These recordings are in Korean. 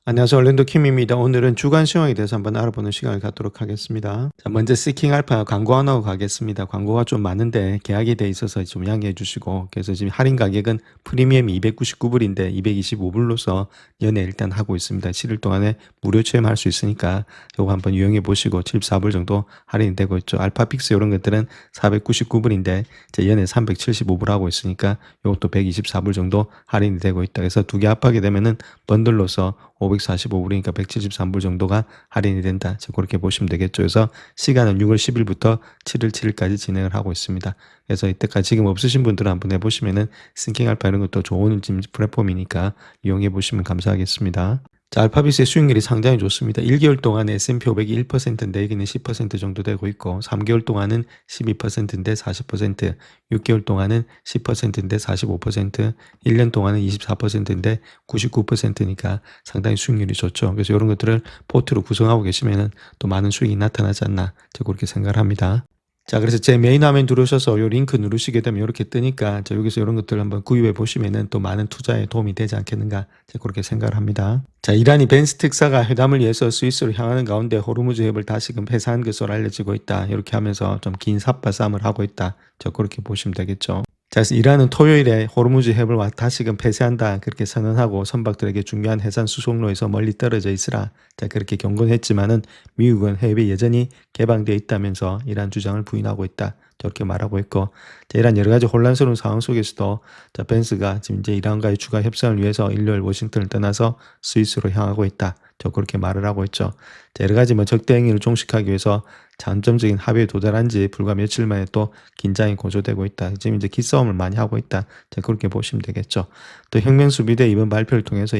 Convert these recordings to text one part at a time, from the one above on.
안녕하세요. 얼랜도 킴입니다. 오늘은 주간 시황에 대해서 한번 알아보는 시간을 갖도록 하겠습니다. 자, 먼저 세킹 알파 광고 하나 하고 가겠습니다. 광고가 좀 많은데 계약이 돼 있어서 좀 양해해 주시고, 그래서 지금 할인 가격은 프리미엄이 299불인데 225불로서 연애 일단 하고 있습니다. 7일 동안에 무료 체험할 수 있으니까 요거 한번 이용해 보시고 74불 정도 할인이 되고 있죠. 알파픽스 이런 것들은 499불인데 연애 375불 하고 있으니까 요것도 124불 정도 할인이 되고 있다. 그래서 두 개 합하게 되면은 번들로서 545불이니까 173불 정도가 할인이 된다. 그렇게 보시면 되겠죠. 그래서 시간은 6월 10일부터 7월 7일까지 진행을 하고 있습니다. 그래서 이때까지 지금 없으신 분들은 한번 해보시면은 싱킹 알파 이런 것도 좋은 지금 플랫폼이니까 이용해 보시면 감사하겠습니다. 자, 알파비스의 수익률이 상당히 좋습니다. 1개월 동안 S&P 500이 1%인데 여기는 10% 정도 되고 있고, 3개월 동안은 12%인데 40%, 6개월 동안은 10%인데 45%, 1년 동안은 24%인데 99%니까 상당히 수익률이 좋죠. 그래서 이런 것들을 포트로 구성하고 계시면은 또 많은 수익이 나타나지 않나, 제가 그렇게 생각을 합니다. 자, 그래서 제 메인 화면 들어오셔서 요 링크 누르시게 되면 이렇게 뜨니까 여기서 이런 것들 한번 구입해 보시면은 또 많은 투자에 도움이 되지 않겠는가, 제가 그렇게 생각을 합니다. 자, 이란이 벤스 특사가 회담을 위해서 스위스로 향하는 가운데 호르무즈 해협을 다시금 폐쇄한 것으로 알려지고 있다. 이렇게 하면서 좀 긴 삿바 싸움을 하고 있다. 그렇게 보시면 되겠죠. 자, 그래서 이란은 토요일에 호르무즈 해협을 다시금 폐쇄한다 그렇게 선언하고 선박들에게 중요한 해상 수송로에서 멀리 떨어져 있으라, 그렇게 경고했지만은 미국은 해협이 여전히 개방되어 있다면서 이란 주장을 부인하고 있다. 저렇게 말하고 있고, 이란 여러 가지 혼란스러운 상황 속에서도 벤스가 지금 이제 이란과의 추가 협상을 위해서 일요일 워싱턴을 떠나서 스위스로 향하고 있다. 그렇게 말을 하고 있죠. 여러 가지 적대 행위를 종식하기 위해서 잠정적인 합의에 도달한 지 불과 며칠 만에 또 긴장이 고조되고 있다. 지금 이제 기싸움을 많이 하고 있다. 그렇게 보시면 되겠죠. 또 혁명수비대 이번 발표를 통해서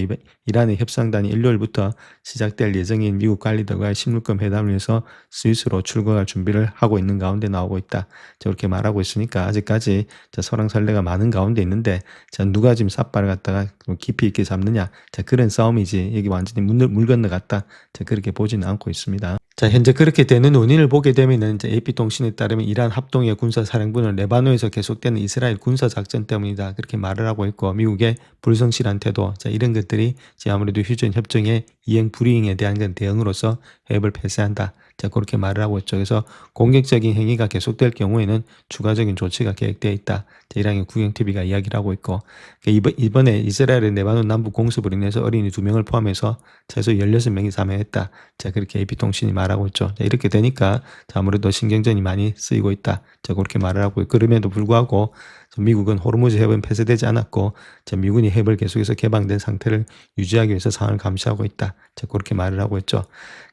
이란의 협상단이 일요일부터 시작될 예정인 미국 관리들과의 식물금 회담을 위해서 스위스로 출국할 준비를 하고 있는 가운데 나오고 있다. 그렇게 말하고 있으니까 아직까지 설왕설래가 많은 가운데 있는데, 누가 지금 삿발을 갖다가 깊이 있게 잡느냐, 그런 싸움이지 여기 완전히 물 건너갔다. 그렇게 보지는 않고 있습니다. 자, 현재 그렇게 되는 원인을 보게 되면은 이제 AP통신에 따르면 이란 합동의 군사사령부는 레바논에서 계속되는 이스라엘 군사작전 때문이다. 그렇게 말을 하고 있고, 미국의 불성실한 태도, 이런 것들이 이제 아무래도 휴전 협정의 이행 불이행에 대한 건 대응으로서 해협을 폐쇄한다. 그렇게 말을 하고 있죠. 그래서 공격적인 행위가 계속될 경우에는 추가적인 조치가 계획되어 있다. 이란의 국영TV가 이야기를 하고 있고, 이번에 이스라엘의 레바논 남부 공습으로 인해서 어린이 2명을 포함해서 최소 16명이 사망했다. 그렇게 AP통신이 말하고 있죠. 이렇게 되니까 아무래도 신경전이 많이 쓰이고 있다. 그렇게 말을 하고 있고, 그럼에도 불구하고 미국은 호르무즈 해협은 폐쇄되지 않았고, 미군이 해협을 계속해서 개방된 상태를 유지하기 위해서 상황을 감시하고 있다. 그렇게 말을 하고 있죠.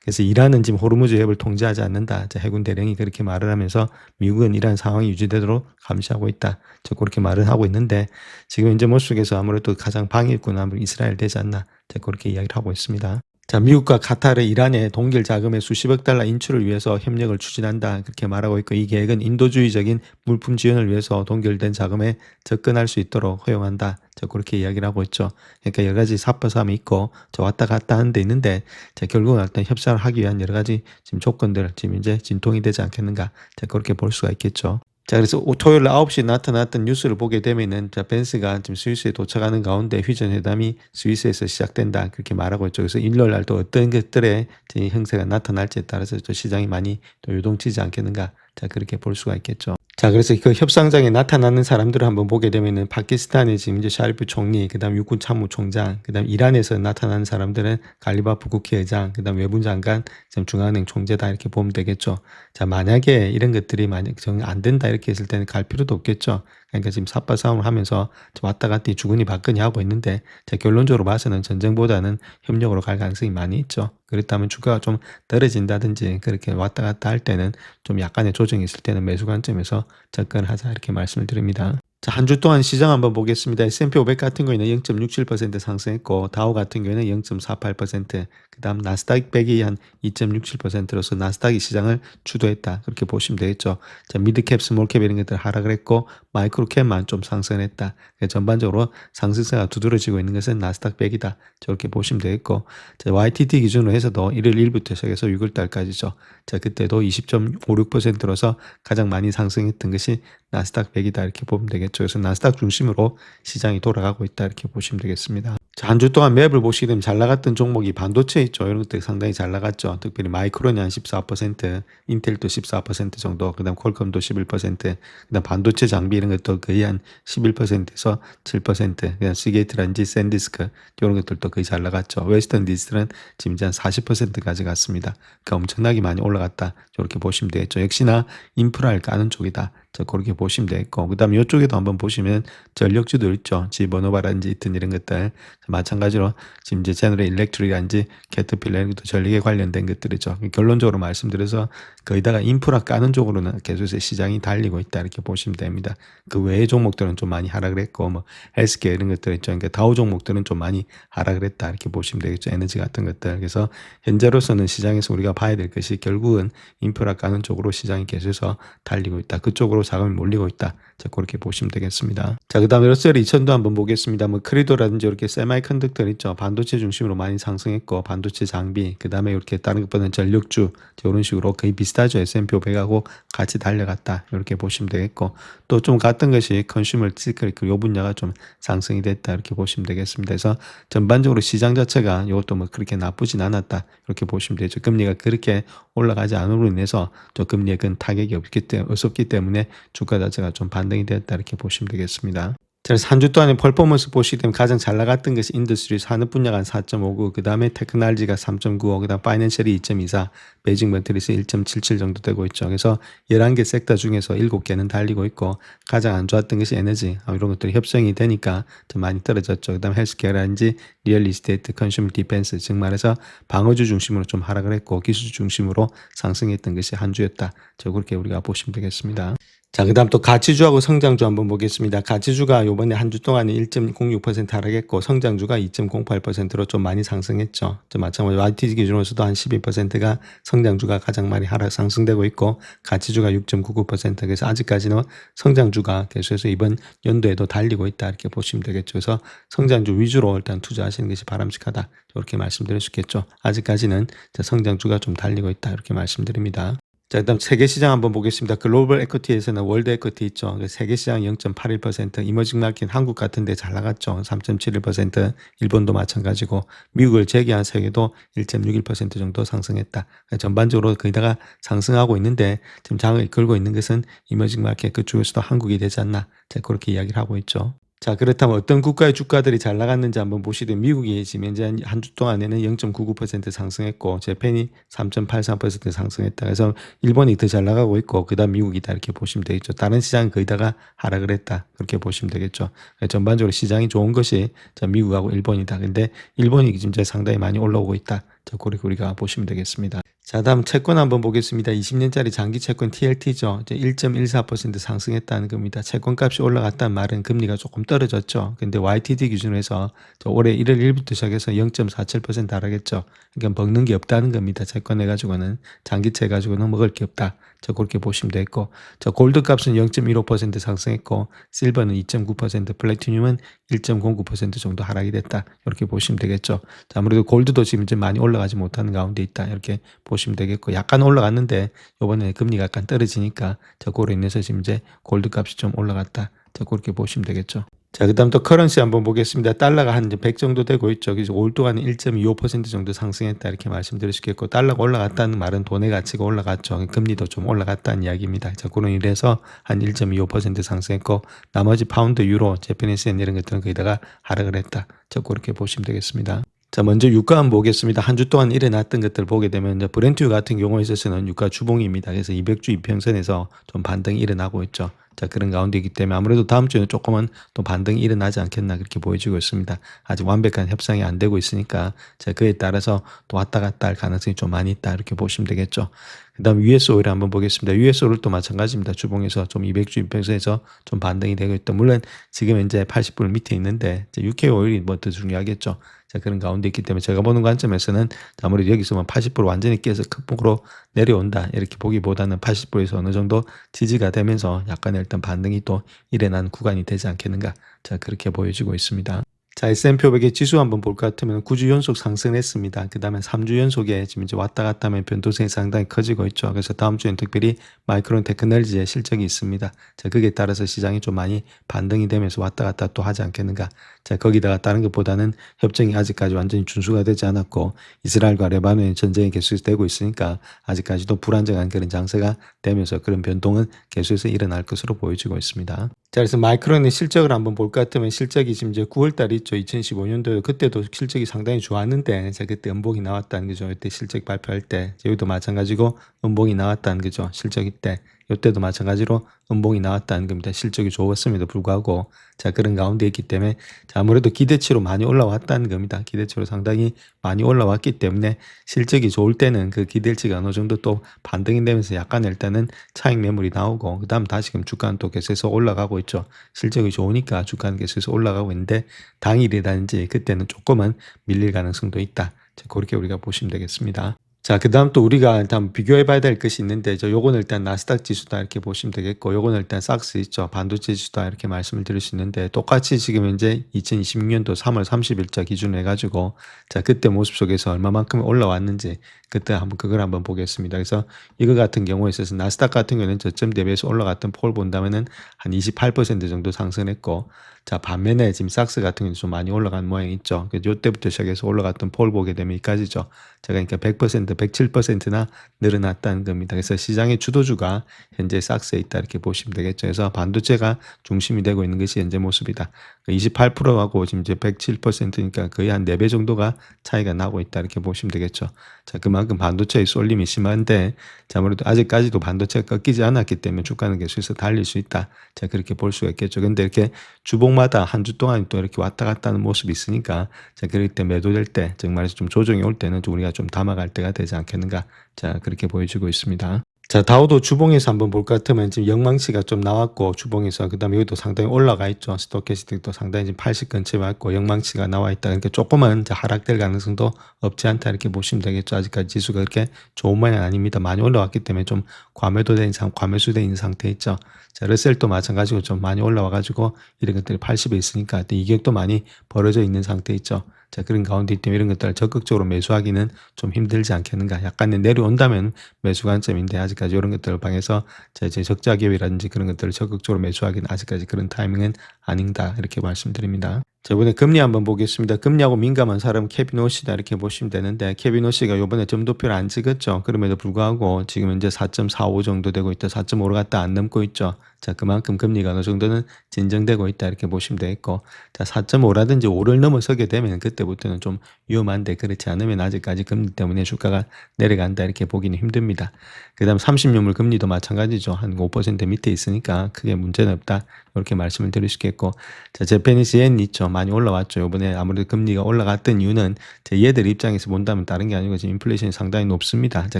그래서 이란은 지금 호르무즈 해협을 통제하지 않는다. 해군 대령이 그렇게 말을 하면서 미국은 이러한 상황이 유지되도록 감시하고 있다. 그렇게 말을 하고 있는데, 지금 현재 모습에서 아무래도 가장 방위권은 이스라엘 되지 않나. 그렇게 이야기를 하고 있습니다. 자, 미국과 카타르, 이란의 동결 자금의 수십억 달러 인출을 위해서 협력을 추진한다. 그렇게 말하고 있고, 이 계획은 인도주의적인 물품 지원을 위해서 동결된 자금에 접근할 수 있도록 허용한다. 그렇게 이야기를 하고 있죠. 그러니까 여러 가지 삿바싸움이 있고, 왔다 갔다 하는 데 있는데, 결국은 어떤 협상을 하기 위한 여러 가지 지금 조건들, 지금 이제 진통이 되지 않겠는가. 그렇게 볼 수가 있겠죠. 자, 그래서 토요일 9시에 나타났던 뉴스를 보게 되면은, 벤스가 지금 스위스에 도착하는 가운데 휴전회담이 스위스에서 시작된다. 그렇게 말하고 있죠. 그래서 일요일 날 또 어떤 것들의 형세가 나타날지에 따라서 또 시장이 많이 또 요동치지 않겠는가. 그렇게 볼 수가 있겠죠. 자, 그래서 그 협상장에 나타나는 사람들을 한번 보게 되면은, 파키스탄의 지금 이제 샤리프 총리, 그 다음 육군 참모총장, 그 다음 이란에서 나타나는 사람들은 갈리바프 국회의장, 그 다음 외무장관, 지금 중앙은행 총재다. 이렇게 보면 되겠죠. 자, 만약에 이런 것들이 만약 정 안 된다 이렇게 했을 때는 갈 필요도 없겠죠. 그러니까 지금 삿바 싸움을 하면서 왔다 갔다 주거니 받거니 하고 있는데, 결론적으로 봐서는 전쟁보다는 협력으로 갈 가능성이 많이 있죠. 그렇다면 주가가 좀 떨어진다든지 그렇게 왔다 갔다 할 때는 좀 약간의 조정이 있을 때는 매수 관점에서 접근을 하자, 이렇게 말씀을 드립니다. 자, 한 주 동안 시장 한번 보겠습니다. S&P 500 같은 경우에는 0.67% 상승했고, 다우 같은 경우에는 0.48%, 그 다음 나스닥 100이 한 2.67%로서 나스닥이 시장을 주도했다. 그렇게 보시면 되겠죠. 자, 미드캡, 스몰캡 이런 것들 하락을 했고, 마이크로캡만 좀 상승했다. 전반적으로 상승세가 두드러지고 있는 것은 나스닥 100이다. 저렇게 보시면 되겠고, 자, YTD 기준으로 해서도 1월 1일부터 시작해서 6월 달까지죠. 자, 그때도 20.56%로서 가장 많이 상승했던 것이 나스닥 100이다. 이렇게 보면 되겠죠. 되겠죠. 그래서 나스닥 중심으로 시장이 돌아가고 있다 이렇게 보시면 되겠습니다. 자, 한 주 동안 맵을 보시게 되면 잘 나갔던 종목이 반도체 있죠. 이런 것들이 상당히 잘 나갔죠. 특별히 마이크론이 한 14%, 인텔도 14% 정도, 그다음 퀄컴도 11%, 그다음 반도체 장비 이런 것도 거의 한 11%에서 7%, 그다음 시게이트라든지 샌디스크 이런 것들도 거의 잘 나갔죠. 웨스턴 디지털은 지금 이제 한 40%까지 갔습니다. 그러니까 엄청나게 많이 올라갔다. 이렇게 보시면 되겠죠. 역시나 인프라를 까는 쪽이다. 자, 그렇게 보시면 되겠고, 그 다음에 이쪽에도 한번 보시면 전력주들 있죠. 지버노바라든지 이튼 이런 것들. 마찬가지로 지금 이제 제너럴 일렉트릭이라든지 캐터필러 이런 것도 전력에 관련된 것들이죠. 결론적으로 말씀드려서 거기다가 인프라 까는 쪽으로는 계속해서 시장이 달리고 있다. 이렇게 보시면 됩니다. 그 외의 종목들은 좀 많이 하락을 했고, 뭐 헬스케어 이런 것들 있죠. 그러니까 다우 종목들은 좀 많이 하락을 했다. 이렇게 보시면 되겠죠. 에너지 같은 것들. 그래서 현재로서는 시장에서 우리가 봐야 될 것이 결국은 인프라 까는 쪽으로 시장이 계속해서 달리고 있다. 그쪽으로 자금이 몰리고 있다. 자, 그렇게 보시면 되겠습니다. 자, 그 다음에 러셀 2000도 한번 보겠습니다. 뭐 크리도라든지 이렇게 세마이컨덕터 있죠. 반도체 중심으로 많이 상승했고, 반도체 장비, 그 다음에 이렇게 다른 것보다는 전력주, 이런 식으로 거의 비슷하죠. S&P 500하고 같이 달려갔다. 이렇게 보시면 되겠고, 또 좀 같은 것이 컨슈머 시클 요 분야가 좀 상승이 됐다. 이렇게 보시면 되겠습니다. 그래서 전반적으로 시장 자체가 이것도 뭐 그렇게 나쁘진 않았다. 이렇게 보시면 되죠. 금리가 그렇게 올라가지 않음으로 인해서 또 금리에 큰 타격이 없었기 때문에 주가 자체가 좀 반등이 되었다. 이렇게 보시면 되겠습니다. 그래서 한 주 동안의 퍼포먼스 보시게 되면 가장 잘 나갔던 것이 인더스트리 산업 분야가 한 4.59, 그 다음에 테크놀로지가 3.95, 그 다음 파이낸셜이 2.24, 베이징 머트리스 1.77 정도 되고 있죠. 그래서 11개 섹터 중에서 7개는 달리고 있고, 가장 안 좋았던 것이 에너지, 이런 것들이 협성이 되니까 좀 많이 떨어졌죠. 그 다음 헬스케어라든지 리얼 이스테이트, 컨슈머 디펜스, 즉 말해서 방어주 중심으로 좀 하락을 했고, 기술 중심으로 상승했던 것이 한 주였다. 그렇게 우리가 보시면 되겠습니다. 자, 그 다음 또 가치주하고 성장주 한번 보겠습니다. 가치주가 요번에 한 주 동안에 1.06% 하락했고, 성장주가 2.08%로 좀 많이 상승했죠. 마찬가지로 YTD 기준으로서도 한 12%가 성장주가 가장 많이 하락 상승되고 있고, 가치주가 6.99%. 그래서 아직까지는 성장주가 계속해서 이번 연도에도 달리고 있다. 이렇게 보시면 되겠죠. 그래서 성장주 위주로 일단 투자하시는 것이 바람직하다. 이렇게 말씀드릴 수 있겠죠. 아직까지는 성장주가 좀 달리고 있다. 이렇게 말씀드립니다. 자, 그다음 세계 시장 한번 보겠습니다. 글로벌 에쿼티에서는 월드 에쿼티 있죠. 세계 시장 0.81%, 이머징 마켓 한국 같은 데 잘 나갔죠. 3.71%, 일본도 마찬가지고, 미국을 제외한 세계도 1.61% 정도 상승했다. 전반적으로 거기다가 상승하고 있는데 지금 장을 이끌고 있는 것은 이머징 마켓 그 중에서도 한국이 되지 않나. 자, 그렇게 이야기를 하고 있죠. 자, 그렇다면 어떤 국가의 주가들이 잘 나갔는지 한번 보시면 미국이 지금 현재 한 주 동안에는 0.99% 상승했고, 재팬이 3.83% 상승했다. 그래서 일본이 더 잘 나가고 있고, 그 다음 미국이다. 이렇게 보시면 되겠죠. 다른 시장은 거의다가 하락을 했다. 그렇게 보시면 되겠죠. 전반적으로 시장이 좋은 것이 미국하고 일본이다. 근데 일본이 지금 상당히 많이 올라오고 있다. 자, 그렇게 우리가 보시면 되겠습니다. 자, 다음 채권 한번 보겠습니다. 20년짜리 장기 채권 TLT죠. 이제 1.14% 상승했다는 겁니다. 채권값이 올라갔다는 말은 금리가 조금 떨어졌죠. 근데 YTD 기준으로 해서 올해 1월 1일부터 시작해서 0.47% 하락했죠. 그러니까 먹는 게 없다는 겁니다. 채권 해가지고는 장기채 해가지고는 먹을 게 없다. 그렇게 보시면 되겠고, 골드 값은 0.15% 상승했고, 실버는 2.9%, 플래티늄은 1.09% 정도 하락이 됐다. 이렇게 보시면 되겠죠. 자, 아무래도 골드도 지금 이제 많이 올라가지 못하는 가운데 있다. 이렇게 보시면 되겠고, 약간 올라갔는데 이번에 금리가 약간 떨어지니까 그로 인해서 지금 이제 골드 값이 좀 올라갔다. 그렇게 보시면 되겠죠. 자, 그 다음 또 커런시 한번 보겠습니다. 달러가 한 100 정도 되고 있죠. 그래서 올 동안 1.25% 정도 상승했다. 이렇게 말씀드릴 수 있겠고, 달러가 올라갔다는 말은 돈의 가치가 올라갔죠. 금리도 좀 올라갔다는 이야기입니다. 자, 그런 일에서 한 1.25% 상승했고, 나머지 파운드, 유로, 재패니스 엔 이런 것들은 거기다가 하락을 했다. 자, 그렇게 보시면 되겠습니다. 자, 먼저 유가 한번 보겠습니다. 한 주 동안 일어났던 것들을 보게 되면 이제 브렌트유 같은 경우에 있어서는 유가 주봉입니다. 그래서 200주 이평선에서 좀 반등이 일어나고 있죠. 자, 그런 가운데이기 때문에 아무래도 다음 주에는 조금은 또 반등이 일어나지 않겠나 그렇게 보여지고 있습니다. 아직 완벽한 협상이 안 되고 있으니까 자, 그에 따라서 또 왔다 갔다 할 가능성이 좀 많이 있다 이렇게 보시면 되겠죠. 그 다음 US 오일 한번 보겠습니다. US 오일도 마찬가지입니다. 주봉에서 좀 200주 이평선에서 좀 반등이 되고 있다. 물론 지금 현재 80불 밑에 있는데 UK 오일이 뭐 더 중요하겠죠. 자, 그런 가운데 있기 때문에 제가 보는 관점에서는 아무래도 여기서만 80% 완전히 깨서 큰 폭으로 내려온다 이렇게 보기보다는 80%에서 어느 정도 지지가 되면서 약간의 일단 반등이 또 일어난 구간이 되지 않겠는가. 자, 그렇게 보여지고 있습니다. 자, S&P 500의 지수 한번 볼 것 같으면 9주 연속 상승했습니다. 그 다음에 3주 연속에 지금 이제 왔다 갔다 하면 변동성이 상당히 커지고 있죠. 그래서 다음 주에는 특별히 마이크론 테크놀리지의 실적이 있습니다. 자, 거기에 따라서 시장이 좀 많이 반등이 되면서 왔다 갔다 또 하지 않겠는가. 자, 거기다가 다른 것보다는 협정이 아직까지 완전히 준수가 되지 않았고 이스라엘과 레바논의 전쟁이 계속해서 되고 있으니까 아직까지도 불안정한 그런 장세가 되면서 그런 변동은 계속해서 일어날 것으로 보여지고 있습니다. 자, 그래서 마이크론의 실적을 한번 볼 것 같으면 실적이 지금 이제 9월 달 있죠. 2015년도에 그때도 실적이 상당히 좋았는데 자, 그때 음봉이 나왔다는 거죠. 이때 실적 발표할 때 여기도 마찬가지고 음봉이 나왔다는 거죠. 실적일 때 이때도 마찬가지로 음봉이 나왔다는 겁니다. 실적이 좋았음에도 불구하고 자, 그런 가운데 있기 때문에 자, 아무래도 기대치로 많이 올라왔다는 겁니다. 기대치로 상당히 많이 올라왔기 때문에 실적이 좋을 때는 그 기대치가 어느 정도 또 반등이 되면서 약간 일단은 차익 매물이 나오고 그 다음 다시금 주가는 또 계속해서 올라가고 있죠. 실적이 좋으니까 주가는 계속해서 올라가고 있는데 당일이라든지 그때는 조금은 밀릴 가능성도 있다. 자, 그렇게 우리가 보시면 되겠습니다. 자, 그 다음 또 우리가 일단 비교해 봐야 될 것이 있는데, 요거는 일단 나스닥 지수다 이렇게 보시면 되겠고, 요거는 일단 삭스 있죠. 반도체 지수다 이렇게 말씀을 드릴 수 있는데, 똑같이 지금 현재 2026년도 3월 30일자 기준으로 해가지고, 자, 그때 모습 속에서 얼마만큼 올라왔는지, 그때 한번 그걸 한번 보겠습니다. 그래서 이거 같은 경우에 있어서 나스닥 같은 경우는 저점 대비해서 올라갔던 폴 본다면은 한 28% 정도 상승했고, 자, 반면에 지금 삭스 같은 경우는 좀 많이 올라간 모양이 있죠. 그래서 요때부터 시작해서 올라갔던 폴 보게 되면 여기까지죠. 제가 그러니까 100%, 107%나 늘어났다는 겁니다. 그래서 시장의 주도주가 현재 삭스에 있다 이렇게 보시면 되겠죠. 그래서 반도체가 중심이 되고 있는 것이 현재 모습이다. 28%하고 지금 이제 107%니까 거의 한 4배 정도가 차이가 나고 있다 이렇게 보시면 되겠죠. 자, 그만큼 반도체의 쏠림이 심한데 자, 아무래도 아직까지도 반도체가 꺾이지 않았기 때문에 주가는 계속해서 달릴 수 있다. 자, 그렇게 볼 수가 있겠죠. 근데 이렇게 주봉마다 한 주 동안 또 이렇게 왔다 갔다 하는 모습이 있으니까 자, 그럴 때 매도될 때 정말 좀 조정이 올 때는 좀 우리가 좀 담아갈 때가 되지 않겠는가. 자, 그렇게 보여지고 있습니다. 자, 다우도 주봉에서 한번 볼 것 같으면 지금 영망치가 좀 나왔고 주봉에서 그다음에 여기도 상당히 올라가 있죠. 스토캐스틱도 상당히 지금 80 근처에 왔고 영망치가 나와 있다. 그러니까 조금은 이제 하락될 가능성도 없지 않다 이렇게 보시면 되겠죠. 아직까지 지수가 그렇게 좋은 모양 아닙니다. 많이 올라왔기 때문에 좀 과매수된 있는 상태 있죠. 자, 러셀도 마찬가지고 좀 많이 올라와가지고 이런 것들이 80에 있으니까 이격도 많이 벌어져 있는 상태 있죠. 자, 그런 가운데 있다면 이런 것들을 적극적으로 매수하기는 좀 힘들지 않겠는가. 약간의 내려온다면 매수 관점인데 아직까지 이런 것들을 방해서 제 적자 기회라든지 그런 것들을 적극적으로 매수하기는 아직까지 그런 타이밍은 아닌다. 이렇게 말씀드립니다. 자, 이번에 금리 한번 보겠습니다. 금리하고 민감한 사람 케빈 오시다 이렇게 보시면 되는데 케빈 오시가 이번에 점도표를 안 찍었죠. 그럼에도 불구하고 지금 현재 4.45 정도 되고 있다. 4.5로 갔다 안 넘고 있죠. 자, 그만큼 금리가 어느 정도는 진정되고 있다 이렇게 보시면 되겠고 자, 4.5라든지 5를 넘어서게 되면 그때부터는 좀 위험한데 그렇지 않으면 아직까지 금리 때문에 주가가 내려간다 이렇게 보기는 힘듭니다. 그 다음 30년물 금리도 마찬가지죠. 한 5% 밑에 있으니까 크게 문제는 없다. 이렇게 말씀을 드릴 수 있겠고 자, 재패니스 yen 있죠. 많이 올라왔죠. 이번에 아무래도 금리가 올라갔던 이유는 얘들 입장에서 본다면 다른 게 아니고 지금 인플레이션이 상당히 높습니다. 자,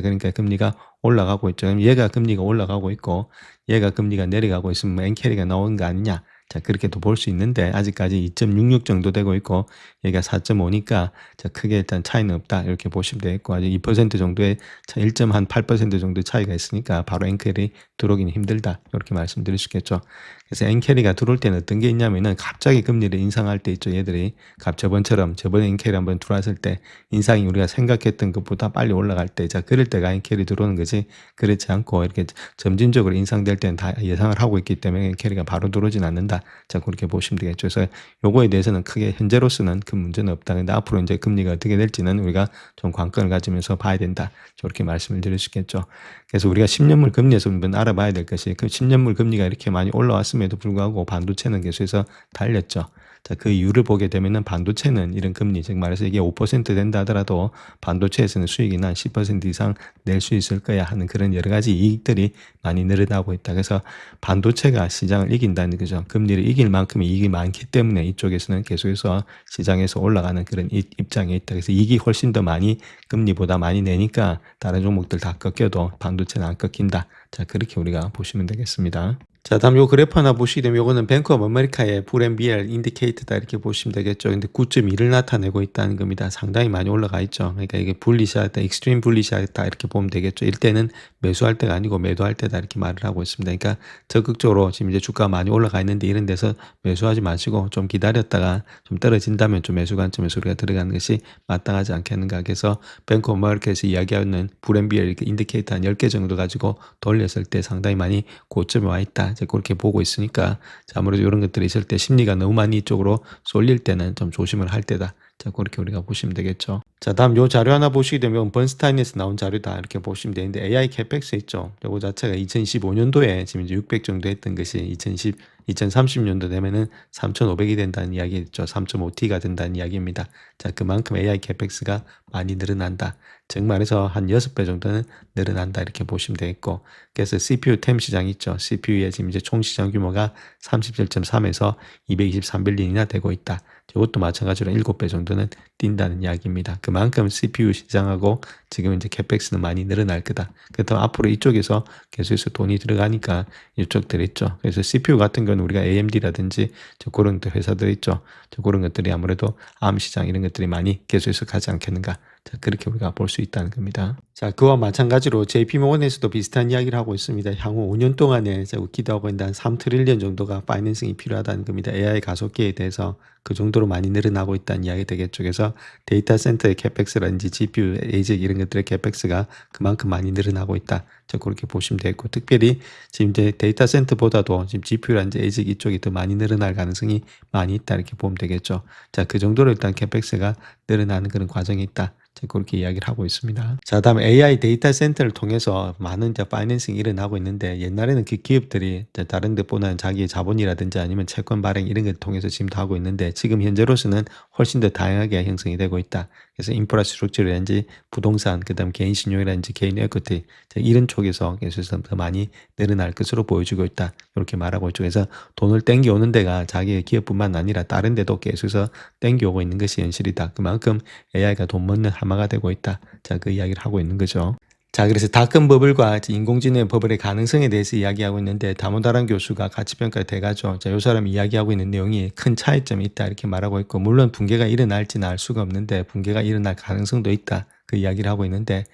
그러니까 금리가 올라가고 있죠. 그럼 얘가 금리가 올라가고 있고 얘가 금리가 내려가고 있으면 엔캐리가 나오는 거 아니냐. 자, 그렇게도 볼 수 있는데 아직까지 2.66 정도 되고 있고 얘가 4.5니까 자, 크게 일단 차이는 없다 이렇게 보시면 되겠고 아직 2% 정도의 1.8% 정도 차이가 있으니까 바로 엔캐리 들어오기는 힘들다 이렇게 말씀드릴 수 있겠죠. 그래서 엔캐리가 들어올 때는 어떤 게 있냐면은 갑자기 금리를 인상할 때 있죠. 얘들이 저번처럼 저번에 엔캐리 한번 들어왔을 때 인상이 우리가 생각했던 것보다 빨리 올라갈 때 자, 그럴 때가 엔캐리 들어오는 거지 그렇지 않고 이렇게 점진적으로 인상될 때는 다 예상을 하고 있기 때문에 엔캐리가 바로 들어오진 않는다. 자, 그렇게 보시면 되겠죠. 그래서 요거에 대해서는 크게 현재로서는 큰 문제는 없다. 근데 앞으로 이제 금리가 어떻게 될지는 우리가 좀 관건을 가지면서 봐야 된다. 저렇게 말씀을 드릴 수 있겠죠. 그래서 우리가 10년물 금리에서 한번 알아봐야 될 것이 그 10년물 금리가 이렇게 많이 올라왔음에도 불구하고 반도체는 계속해서 달렸죠. 자, 그 이유를 보게 되면은 반도체는 이런 금리, 즉 말해서 이게 5% 된다 하더라도 반도체에서는 수익이나 10% 이상 낼 수 있을 거야 하는 그런 여러 가지 이익들이 많이 늘어나고 있다. 그래서 반도체가 시장을 이긴다는 거죠. 금리를 이길 만큼의 이익이 많기 때문에 이쪽에서는 계속해서 시장에서 올라가는 그런 입장에 있다. 그래서 이익이 훨씬 더 많이 금리보다 많이 내니까 다른 종목들 다 꺾여도 반도체는 안 꺾인다. 자, 그렇게 우리가 보시면 되겠습니다. 자, 다음 요 그래프 하나 보시게 되면 요거는 뱅크 오브 아메리카의 불&BR 인디케이터다 이렇게 보시면 되겠죠. 근데 9.1을 나타내고 있다는 겁니다. 상당히 많이 올라가 있죠. 그러니까 이게 불리시하다, 익스트림 불리시하다 이렇게 보면 되겠죠. 이때는 매수할 때가 아니고 매도할 때다 이렇게 말을 하고 있습니다. 그러니까 적극적으로 지금 이제 주가가 많이 올라가 있는데 이런 데서 매수하지 마시고 좀 기다렸다가 좀 떨어진다면 좀 매수 관점에서 우리가 들어가는 것이 마땅하지 않겠는가. 그래서 뱅크 오브 아메리카에서 이야기하는 불&BR 인디케이터 한 10개 정도 가지고 돌렸을 때 상당히 많이 고점에 와 있다. 이제 그렇게 보고 있으니까 자, 아무래도 이런 것들이 있을 때 심리가 너무 많이 이쪽으로 쏠릴 때는 좀 조심을 할 때다. 자, 그렇게 우리가 보시면 되겠죠. 자, 다음 요 자료 하나 보시게 되면 번스타인에서 나온 자료다 이렇게 보시면 되는데 AI 캐펙스 있죠. 요거 자체가 2025년도에 지금 이제 600 정도 했던 것이 2030년도 되면은 3,500이 된다는 이야기겠죠. 3.5T가 된다는 이야기입니다. 자, 그만큼 AI 캐펙스가 많이 늘어난다. 즉 말해서 한 6배 정도는 늘어난다 이렇게 보시면 되겠고, 그래서 CPU 템 시장 있죠. CPU의 지금 이제 총 시장 규모가 37.3에서 223빌리언이나 되고 있다. 이것도 마찬가지로 7배 정도는 뛴다는 이야기입니다. 그만큼 CPU 시장하고 지금 이제 캐펙스는 많이 늘어날 거다. 그렇다면 앞으로 이쪽에서 계속해서 돈이 들어가니까 이쪽들 있죠. 그래서 CPU 같은 건 우리가 AMD라든지 그런 회사들 있죠. 그런 것들이 아무래도 ARM 시장 이런 것들이 많이 계속해서 가지 않겠는가. 자, 그렇게 우리가 볼 수 있다는 겁니다. 자, 그와 마찬가지로 JP모건에서도 비슷한 이야기를 하고 있습니다. 향후 5년 동안에 기대하고 있는 한 3트릴리언 정도가 파이낸싱이 필요하다는 겁니다. AI 가속기에 대해서 그 정도로 많이 늘어나고 있다는 이야기 되겠죠. 그래서 데이터 센터의 캐펙스라든지 GPU, ASIC 이런 것들의 캐펙스가 그만큼 많이 늘어나고 있다. 자, 그렇게 보시면 되겠고, 특별히 지금 이제 데이터 센터보다도 지금 GPU라든지 ASIC 이쪽이 더 많이 늘어날 가능성이 많이 있다. 이렇게 보면 되겠죠. 자, 그 정도로 일단 캐펙스가 늘어나는 그런 과정이 있다. 그렇게 이야기를 하고 있습니다. 자, 다음 AI 데이터 센터를 통해서 많은 이제 파이낸싱이 일어나고 있는데 옛날에는 그 기업들이 다른 데보다는 자기의 자본이라든지 아니면 채권 발행 이런 걸 통해서 지금도 하고 있는데 지금 현재로서는 훨씬 더 다양하게 형성이 되고 있다. 그래서 인프라스트럭처라든지 부동산, 그다음 개인 신용이라든지 개인 에쿼티 이런 쪽에서 계속해서 더 많이 늘어날 것으로 보여지고 있다. 이렇게 말하고 있죠. 그래서 돈을 땡겨오는 데가 자기의 기업뿐만 아니라 다른 데도 계속해서 땡겨오고 있는 것이 현실이다. 그만큼 AI가 돈 먹는 하마가 되고 있다. 자, 그 이야기를 하고 있는 거죠. 자, 그래서 닷컴 버블과 인공지능 버블의 가능성에 대해서 이야기하고 있는데 다모다란 교수가 가치평가 돼가죠. 자, 요 사람이 이야기하고 있는 내용이 큰 차이점이 있다 이렇게 말하고 있고, 물론 붕괴가 일어날지는 알 수가 없는데 붕괴가 일어날 가능성도 있다 그 이야기를 하고 있는데,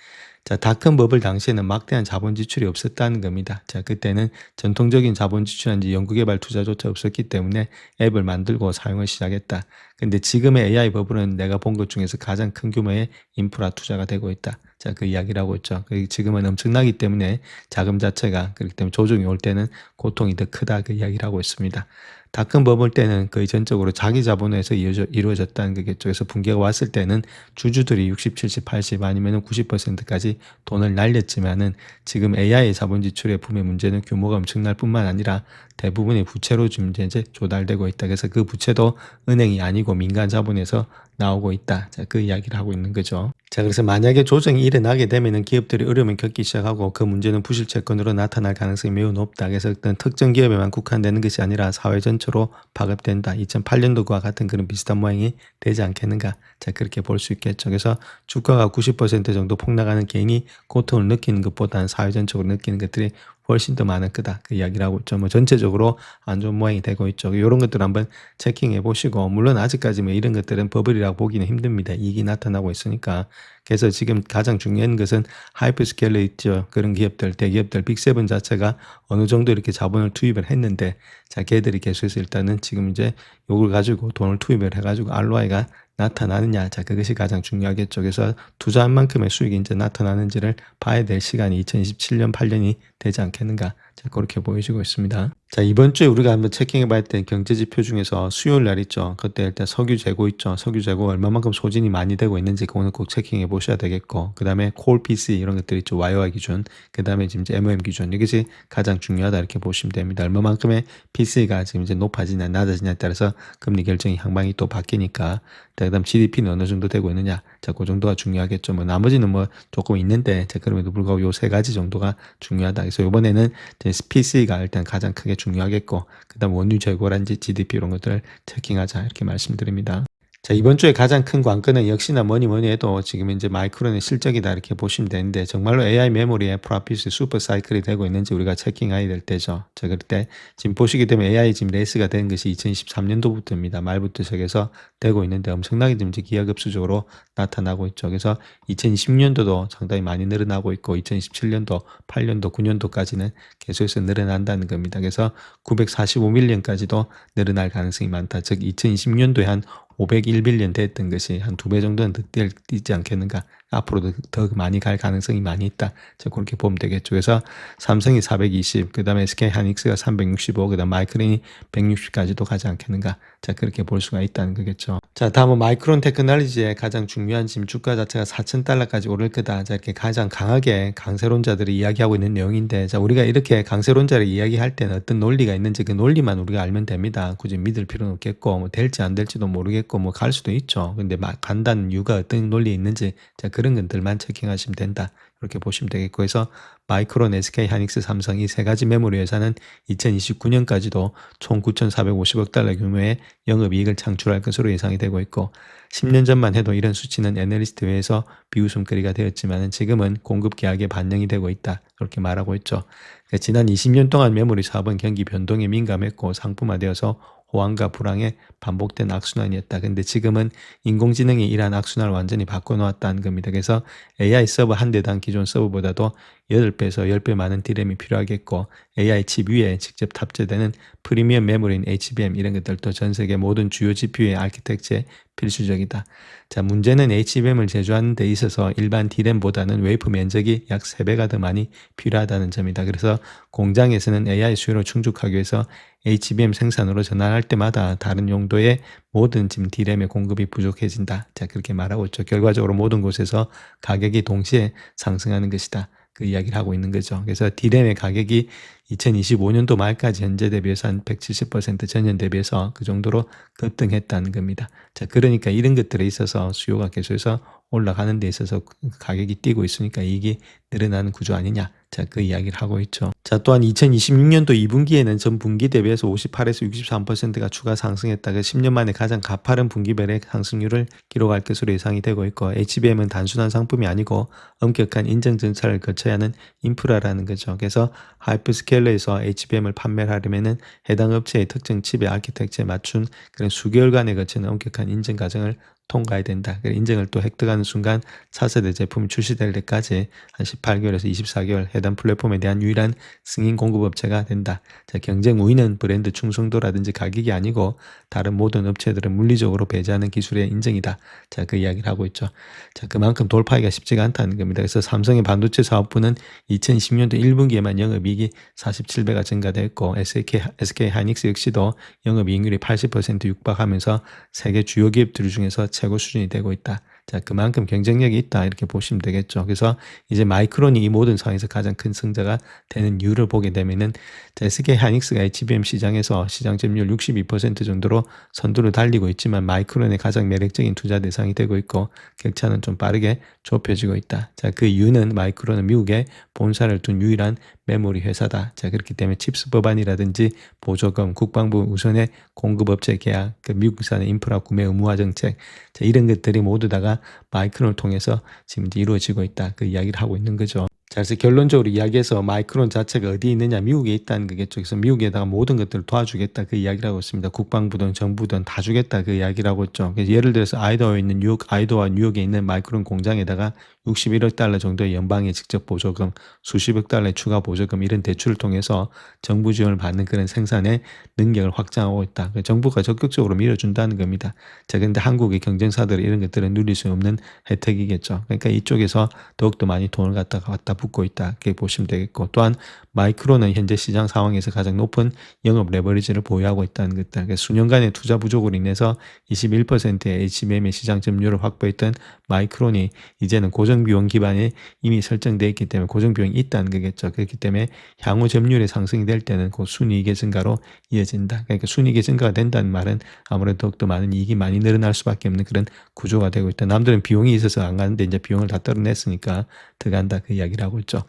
자, 닷컴 버블 당시에는 막대한 자본 지출이 없었다는 겁니다. 자, 그때는 전통적인 자본 지출한지 연구개발 투자조차 없었기 때문에 앱을 만들고 사용을 시작했다. 근데 지금의 AI 버블은 내가 본 것 중에서 가장 큰 규모의 인프라 투자가 되고 있다. 자, 그 이야기를 하고 있죠. 지금은 엄청나기 때문에 자금 자체가 그렇기 때문에 조정이 올 때는 고통이 더 크다 그 이야기를 하고 있습니다. 닷컴 버블 때는 거의 전적으로 자기 자본에서 이루어졌다는 거겠죠. 그래서 붕괴가 왔을 때는 주주들이 60, 70, 80 아니면 90%까지 돈을 날렸지만은 지금 AI의 자본 지출의 붐의 문제는 규모가 엄청날 뿐만 아니라 대부분의 부채로 지금 이제 조달되고 있다. 그래서 그 부채도 은행이 아니고 민간 자본에서 나오고 있다. 자, 그 이야기를 하고 있는 거죠. 자, 그래서 만약에 조정이 일어나게 되면은 기업들이 어려움을 겪기 시작하고 그 문제는 부실 채권으로 나타날 가능성이 매우 높다. 그래서 어떤 특정 기업에만 국한되는 것이 아니라 사회 전체로 파급된다. 2008년도와 같은 그런 비슷한 모양이 되지 않겠는가. 자, 그렇게 볼 수 있겠죠. 그래서 주가가 90% 정도 폭락하는 개인이 고통을 느끼는 것보다는 사회 전적으로 느끼는 것들이 훨씬 더 많을 거다. 그 이야기를 하고 있죠. 뭐 전체적으로 안 좋은 모양이 되고 있죠. 이런 것들 한번 체킹해 보시고, 물론 아직까지 뭐 이런 것들은 버블이라고 보기는 힘듭니다. 이익이 나타나고 있으니까. 그래서 지금 가장 중요한 것은 하이퍼스케일러 있죠. 그런 기업들, 대기업들, 빅세븐 자체가 어느 정도 이렇게 자본을 투입을 했는데, 자, 걔들이 계속해서 일단은 지금 이제 요걸 가지고 돈을 투입을 해가지고 ROI가 나타나느냐. 자, 그것이 가장 중요하겠죠. 그래서 투자한 만큼의 수익이 이제 나타나는지를 봐야 될 시간이 2027년, 8년이 되지 않겠는가. 자, 그렇게 보여지고 있습니다. 자, 이번 주에 우리가 한번 체킹해 봐야 될 경제 지표 중에서 수요일 날 있죠. 그때 일단 석유 재고 있죠. 석유 재고 얼마만큼 소진이 많이 되고 있는지 그거는 꼭 체킹해 보셔야 되겠고, 그 다음에 콜 PC 이런 것들 있죠. YOY 기준, 그 다음에 지금 이제 MOM 기준, 이것이 가장 중요하다 이렇게 보시면 됩니다. 얼마만큼의 PC가 지금 이제 높아지냐 낮아지냐에 따라서 금리 결정의 향방이 또 바뀌니까. 자, 그 다음 GDP는 어느 정도 되고 있느냐. 자, 그 정도가 중요하겠죠. 뭐 나머지는 뭐 조금 있는데, 자, 그럼에도 불구하고 요 세 가지 정도가 중요하다. 그래서 이번에는 PC가 일단 가장 크게 중요하겠고, 그 다음 원유 재고란지 GDP 이런 것들을 체킹하자 이렇게 말씀드립니다. 자, 자, 이번 주에 가장 큰 관건은 역시나 뭐니 뭐니 해도 지금 이제 마이크론의 실적이다 이렇게 보시면 되는데 정말로 AI 메모리의 프라핏이 슈퍼 사이클이 되고 있는지 우리가 체킹해야 될 때죠. 자, 그럴 때 지금 보시게 되면 AI 지금 레이스가 된 것이 2023년도부터입니다. 말부터 시작해서 되고 있는데 엄청나게 지금 이제 기하급수적으로 나타나고 있죠. 그래서 2020년도도 상당히 많이 늘어나고 있고 2027년도, 8년도, 9년도까지는 계속해서 늘어난다는 겁니다. 그래서 945밀리언까지도 늘어날 가능성이 많다. 즉 2020년도에 한 501빌리언 됐던 것이 한 2배 정도는 더 뛰지 않겠는가. 앞으로도 더 많이 갈 가능성이 많이 있다. 자, 그렇게 보면 되겠죠. 그래서 삼성이 420, 그 다음에 SK 하이닉스가 365, 그 다음 마이크론이 160까지도 가지 않겠는가. 자, 그렇게 볼 수가 있다는 거겠죠. 자, 다음은 마이크론 테크놀로지의 가장 중요한 지금 주가 자체가 4,000달러까지 오를 거다. 자, 이렇게 가장 강하게 강세론자들이 이야기하고 있는 내용인데, 자, 우리가 이렇게 강세론자를 이야기할 때는 어떤 논리가 있는지 그 논리만 우리가 알면 됩니다. 굳이 믿을 필요는 없겠고, 뭐 될지 안 될지도 모르겠고, 뭐 갈 수도 있죠. 근데 간다는 이유가 어떤 논리에 있는지, 자, 그런 것들만 체킹하시면 된다. 이렇게 보시면 되겠고, 그래서 마이크론, SK 하이닉스, 삼성 이 세 가지 메모리 회사는 2029년까지도 총 9,450억 달러 규모의 영업이익을 창출할 것으로 예상이 되고 있고 10년 전만 해도 이런 수치는 애널리스트 회에서 비웃음거리가 되었지만 지금은 공급 계약에 반영이 되고 있다. 그렇게 말하고 있죠. 그러니까 지난 20년 동안 메모리 사업은 경기 변동에 민감했고 상품화되어서 호황과 불황에 반복된 악순환이었다. 근데 지금은 인공지능이 이러한 악순환을 완전히 바꿔놓았다는 겁니다. 그래서 AI 서버 한 대당 기존 서버보다도 8배에서 10배 많은 D램이 필요하겠고 AI 칩 위에 직접 탑재되는 프리미엄 메모리인 HBM 이런 것들도 전 세계 모든 주요 GPU의 아키텍처에 필수적이다. 자, 문제는 HBM을 제조하는 데 있어서 일반 D램보다는 웨이프 면적이 약 3배가 더 많이 필요하다는 점이다. 그래서 공장에서는 AI 수요를 충족하기 위해서 HBM 생산으로 전환할 때마다 다른 용도의 모든 지금 D램의 공급이 부족해진다. 자, 그렇게 말하고 있죠. 결과적으로 모든 곳에서 가격이 동시에 상승하는 것이다. 그 이야기를 하고 있는 거죠. 그래서 D램의 가격이 2025년도 말까지 현재 대비해서 한 170% 전년 대비해서 그 정도로 급등했다는 겁니다. 자, 그러니까 이런 것들에 있어서 수요가 계속해서 올라가는 데 있어서 가격이 뛰고 있으니까 이익이 늘어나는 구조 아니냐. 자, 그 이야기를 하고 있죠. 자, 또한 2026년도 2분기에는 전 분기 대비해서 58에서 63%가 추가 상승했다가 10년 만에 가장 가파른 분기별의 상승률을 기록할 것으로 예상이 되고 있고 HBM은 단순한 상품이 아니고 엄격한 인증 절차를 거쳐야 하는 인프라라는 거죠. 그래서 하이퍼스케일러에서 HBM을 판매를 하려면은 해당 업체의 특정 칩의 아키텍처에 맞춘 그런 수개월간에 거치는 엄격한 인증 과정을 통과해야 된다. 인증을 또 획득하는 순간 차세대 제품이 출시될 때까지 한 18개월에서 24개월 해당 플랫폼에 대한 유일한 승인 공급업체가 된다. 자, 경쟁 우위는 브랜드 충성도라든지 가격이 아니고 다른 모든 업체들은 물리적으로 배제하는 기술의 인증이다. 자, 그 이야기를 하고 있죠. 자, 그만큼 돌파하기가 쉽지가 않다는 겁니다. 그래서 삼성의 반도체 사업부는 2020년도 1분기에만 영업이익이 47배가 증가됐고 SK 하이닉스 역시도 영업이익률이 80% 육박하면서 세계 주요 기업들 중에서 최고 수준이 되고 있다. 자, 그만큼 경쟁력이 있다. 이렇게 보시면 되겠죠. 그래서 이제 마이크론이 이 모든 상황에서 가장 큰 승자가 되는 이유를 보게 되면은 SK 하이닉스가 HBM 시장에서 시장 점유율 62% 정도로 선두를 달리고 있지만 마이크론의 가장 매력적인 투자 대상이 되고 있고 격차는 좀 빠르게 좁혀지고 있다. 자, 그 이유는 마이크론은 미국에 본사를 둔 유일한 메모리 회사다. 자, 그렇기 때문에 칩스 법안이라든지 보조금, 국방부 우선의 공급업체 계약, 그 미국산의 인프라 구매 의무화 정책, 자, 이런 것들이 모두 다가 마이크론을 통해서 지금 이루어지고 있다. 그 이야기를 하고 있는 거죠. 자, 그래서 결론적으로 이야기해서 마이크론 자체가 어디에 있느냐, 미국에 있다는 거겠죠. 그래서 미국에다가 모든 것들을 도와주겠다. 그 이야기를 하고 있습니다. 국방부든 정부든 다 주겠다. 그 이야기를 하고 있죠. 그래서 예를 들어서 아이다호와 뉴욕에 있는 마이크론 공장에다가 61억 달러 정도의 연방의 직접 보조금, 수십억 달러의 추가 보조금 이런 대출을 통해서 정부 지원을 받는 그런 생산의 능력을 확장하고 있다. 정부가 적극적으로 밀어준다는 겁니다. 자, 근데 한국의 경쟁사들이 이런 것들은 누릴 수 없는 혜택이겠죠. 그러니까 이쪽에서 더욱더 많이 돈을 갖다가 갖다 붓고 있다. 이렇게 보시면 되겠고 또한 마이크론은 현재 시장 상황에서 가장 높은 영업 레버리지를 보유하고 있다는 것들. 그러니까 수년간의 투자 부족으로 인해서 21%의 HBM의 시장 점유율을 확보했던 마이크론이 이제는 고정비용 기반에 이미 설정되어 있기 때문에 고정비용이 있다는 거겠죠. 그렇기 때문에 향후 점유율의 상승이 될 때는 그 순이익의 증가로 이어진다. 그러니까 순이익의 증가가 된다는 말은 아무래도 더욱더 많은 이익이 많이 늘어날 수밖에 없는 그런 구조가 되고 있다. 남들은 비용이 있어서 안 가는데 이제 비용을 다 떨어냈으니까 더 간다. 그 이야기를 하고 있죠.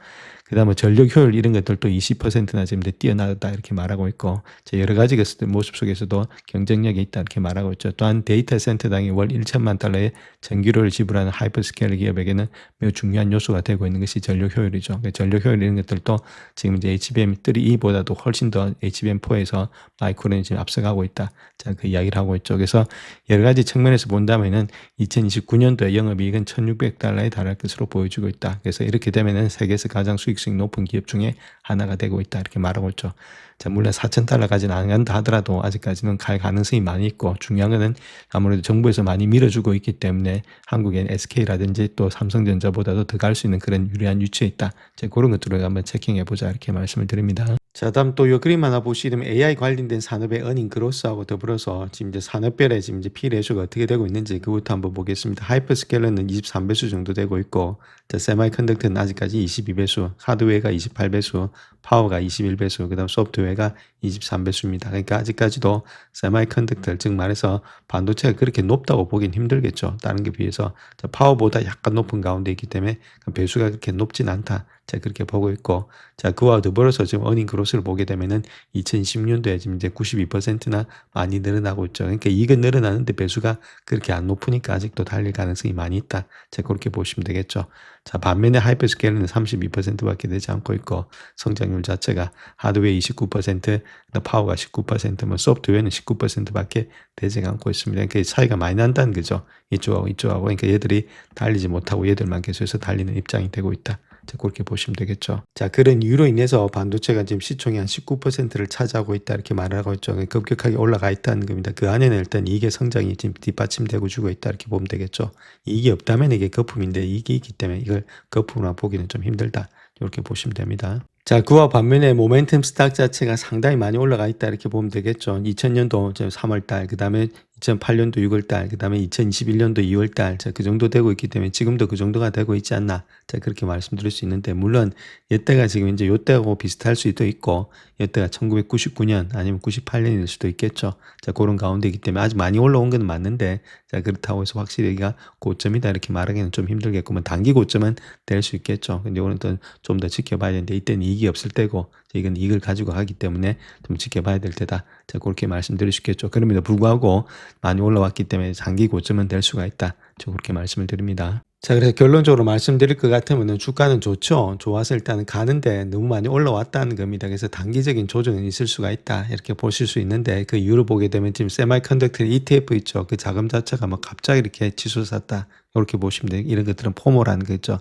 그 다음에 전력 효율 이런 것들도 20%나 지금 뛰어나다 이렇게 말하고 있고, 여러 가지 모습 속에서도 경쟁력이 있다 이렇게 말하고 있죠. 또한 데이터 센터당이 월 1천만 달러의 전기료를 지불하는 하이퍼스케일 기업에게는 매우 중요한 요소가 되고 있는 것이 전력 효율이죠. 전력 효율 이런 것들도 지금 이제 HBM3E보다도 훨씬 더 HBM4에서 마이크론이 지금 앞서가고 있다. 자, 그 이야기를 하고 있죠. 그래서 여러 가지 측면에서 본다면은 2029년도에 영업이익은 1,600달러에 달할 것으로 보여주고 있다. 그래서 이렇게 되면은 세계에서 가장 수익성이 높은 기업 중에 하나가 되고 있다. 이렇게 말하고 있죠. 자, 물론 4,000달러까지는 안 간다 하더라도 아직까지는 갈 가능성이 많이 있고, 중요한 거는 아무래도 정부에서 많이 밀어주고 있기 때문에 한국의 SK라든지 또 삼성전자보다도 더 갈 수 있는 그런 유리한 위치에 있다. 자, 그런 것들을 한번 체킹해 보자 이렇게 말씀을 드립니다. 자, 다음 또 요 그림 하나 보시면 AI 관련된 산업의 어닝 그로스하고 더불어서 지금 이제 산업별의 지금 이제 P 레이쇼가 어떻게 되고 있는지 그것도 한번 보겠습니다. 하이퍼스케일러는 23배수 정도 되고 있고, 자, 세마이컨덕터는 아직까지 22배수, 하드웨어가 28배수, 파워가 21배수, 그다음 소프트웨어가 23배수입니다. 그러니까 아직까지도 세마이컨덕터, 즉 말해서 반도체가 그렇게 높다고 보긴 힘들겠죠. 다른 게 비해서. 자, 파워보다 약간 높은 가운데 있기 때문에 배수가 그렇게 높진 않다. 자, 그렇게 보고 있고, 자, 그와 더불어서 지금 어닝 그로스를 보게 되면은 2010년도에 지금 이제 92%나 많이 늘어나고 있죠. 그러니까 이익은 늘어나는데 배수가 그렇게 안 높으니까 아직도 달릴 가능성이 많이 있다. 자, 그렇게 보시면 되겠죠. 자, 반면에 하이퍼스케일은 32%밖에 되지 않고 있고, 성장률 자체가 하드웨어 29%, 파워가 19%, 뭐 소프트웨어는 19%밖에 되지 않고 있습니다. 그러니까 차이가 많이 난다는 거죠. 이쪽하고 이쪽하고. 그러니까 얘들이 달리지 못하고 얘들만 계속해서 달리는 입장이 되고 있다. 자, 그렇게 보시면 되겠죠. 자, 그런 이유로 인해서 반도체가 지금 시총의 한 19%를 차지하고 있다 이렇게 말을 하고 있죠. 급격하게 올라가 있다는 겁니다. 그 안에는 일단 이익의 성장이 지금 뒷받침되고 주고 있다 이렇게 보면 되겠죠. 이익이 없다면 이게 거품인데 이익이 있기 때문에 이걸 거품으로 보기는 좀 힘들다. 이렇게 보시면 됩니다. 자, 그와 반면에 모멘텀 스탁 자체가 상당히 많이 올라가 있다 이렇게 보면 되겠죠. 2000년도 3월달, 그 다음에 2008년도 6월달, 그 다음에 2021년도 2월달, 자, 그 정도 되고 있기 때문에 지금도 그 정도가 되고 있지 않나. 자, 그렇게 말씀드릴 수 있는데, 물론, 이때가 지금 이제 요때하고 비슷할 수도 있고, 이때가 1999년 아니면 98년일 수도 있겠죠. 자, 그런 가운데이기 때문에 아직 많이 올라온 건 맞는데, 자, 그렇다고 해서 확실히 여기가 고점이다 이렇게 말하기는 좀 힘들겠구만. 단기 고점은 될 수 있겠죠. 근데 이거는 또 좀 더 지켜봐야 되는데, 이때는 이익이 없을 때고, 이건 이익을 가지고 가기 때문에 좀 지켜봐야 될 테다. 자, 그렇게 말씀드릴 수 있겠죠. 그럼에도 불구하고 많이 올라왔기 때문에 장기 고점은 될 수가 있다. 저 그렇게 말씀을 드립니다. 자, 그래서 결론적으로 말씀드릴 것 같으면 주가는 좋죠. 좋아서 일단은 가는데 너무 많이 올라왔다는 겁니다. 그래서 단기적인 조정은 있을 수가 있다. 이렇게 보실 수 있는데, 그 이유를 보게 되면 지금 세마이컨덕터 ETF 있죠. 그 자금 자체가 막 갑자기 이렇게 치솟았다. 이렇게 보시면 돼요. 이런 것들은 포모라는 거죠.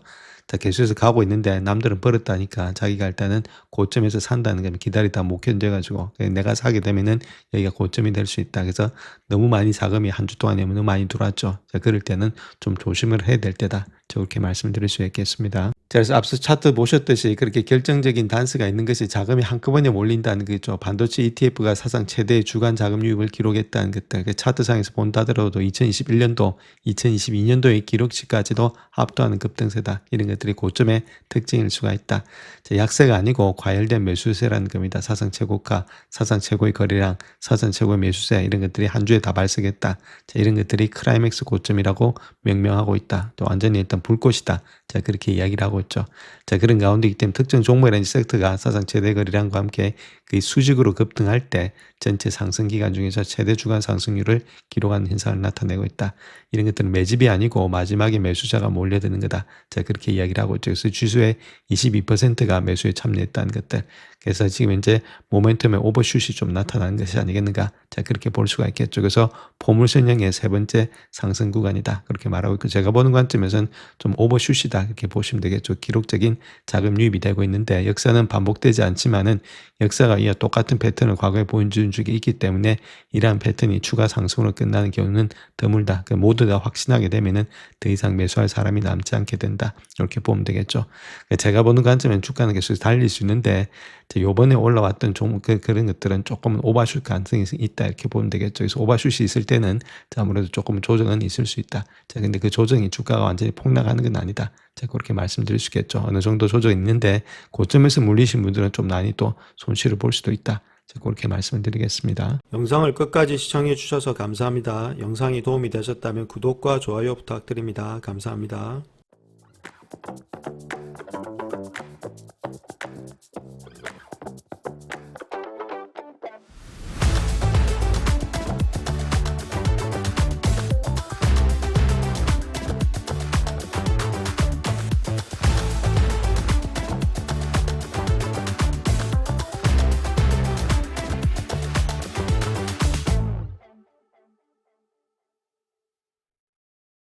자, 계속해서 가고 있는데 남들은 벌었다니까 자기가 일단은 고점에서 산다는 거면 기다리다 못 견뎌가지고 내가 사게 되면은 여기가 고점이 될 수 있다. 그래서 너무 많이 자금이 한 주 동안에 너무 많이 들어왔죠. 자, 그럴 때는 좀 조심을 해야 될 때다. 저렇게 말씀을 드릴 수 있겠습니다. 자, 그래서 앞서 차트 보셨듯이 그렇게 결정적인 단서가 있는 것이 자금이 한꺼번에 몰린다는 거죠. 반도체 ETF가 사상 최대의 주간 자금 유입을 기록했다는 것들. 그 차트상에서 본다 하더라도 2021년도, 2022년도의 기록치까지도 합도하는 급등세다. 이런 것들이 고점의 특징일 수가 있다. 자, 약세가 아니고 과열된 매수세라는 겁니다. 사상 최고가, 사상 최고의 거래량, 사상 최고의 매수세 이런 것들이 한 주에 다 발생했다. 자, 이런 것들이 클라이맥스 고점이라고 명명하고 있다. 또 완전히 일단 불꽃이다. 자, 그렇게 이야기를 하고 있죠. 자, 그런 가운데이기 때문에 특정 종목이라는 섹터가 사상 최대 거래량과 함께 그 수직으로 급등할 때 전체 상승 기간 중에서 최대 주간 상승률을 기록하는 현상을 나타내고 있다. 이런 것들은 매집이 아니고 마지막에 매수자가 몰려드는 거다. 자, 그렇게 이야기를 하고 있죠. 그래서 지수의 22%가 매수에 참여했다는 것들. 그래서 지금 이제 모멘텀의 오버슛이 좀 나타나는 것이 아니겠는가. 자, 그렇게 볼 수가 있겠죠. 그래서 포물선형의 세 번째 상승 구간이다. 그렇게 말하고 있고, 제가 보는 관점에서는 좀 오버슛이다. 그렇게 보시면 되겠죠. 기록적인 자금 유입이 되고 있는데, 역사는 반복되지 않지만은 역사가 이와 똑같은 패턴을 과거에 보여준 적이 있기 때문에 이러한 패턴이 추가 상승으로 끝나는 경우는 드물다. 모두 다 확신하게 되면은 더 이상 매수할 사람이 남지 않게 된다. 이렇게 보면 되겠죠. 제가 보는 관점에는 주가는 계속 달릴 수 있는데, 요번에 올라왔던 그런 것들은 조금 오버슛 가능성이 있다. 이렇게 보면 되겠죠. 그래서 오버슛이 있을 때는 아무래도 조금 조정은 있을 수 있다. 자, 근데 그 조정이 주가가 완전히 폭락하는 건 아니다. 자, 그렇게 말씀드릴 수 있겠죠. 어느 정도 조정이 있는데, 고점에서 물리신 분들은 좀 많이 또 손실을 볼 수도 있다. 자, 그렇게 말씀을 드리겠습니다. 영상을 끝까지 시청해 주셔서 감사합니다. 영상이 도움이 되셨다면 구독과 좋아요 부탁드립니다. 감사합니다.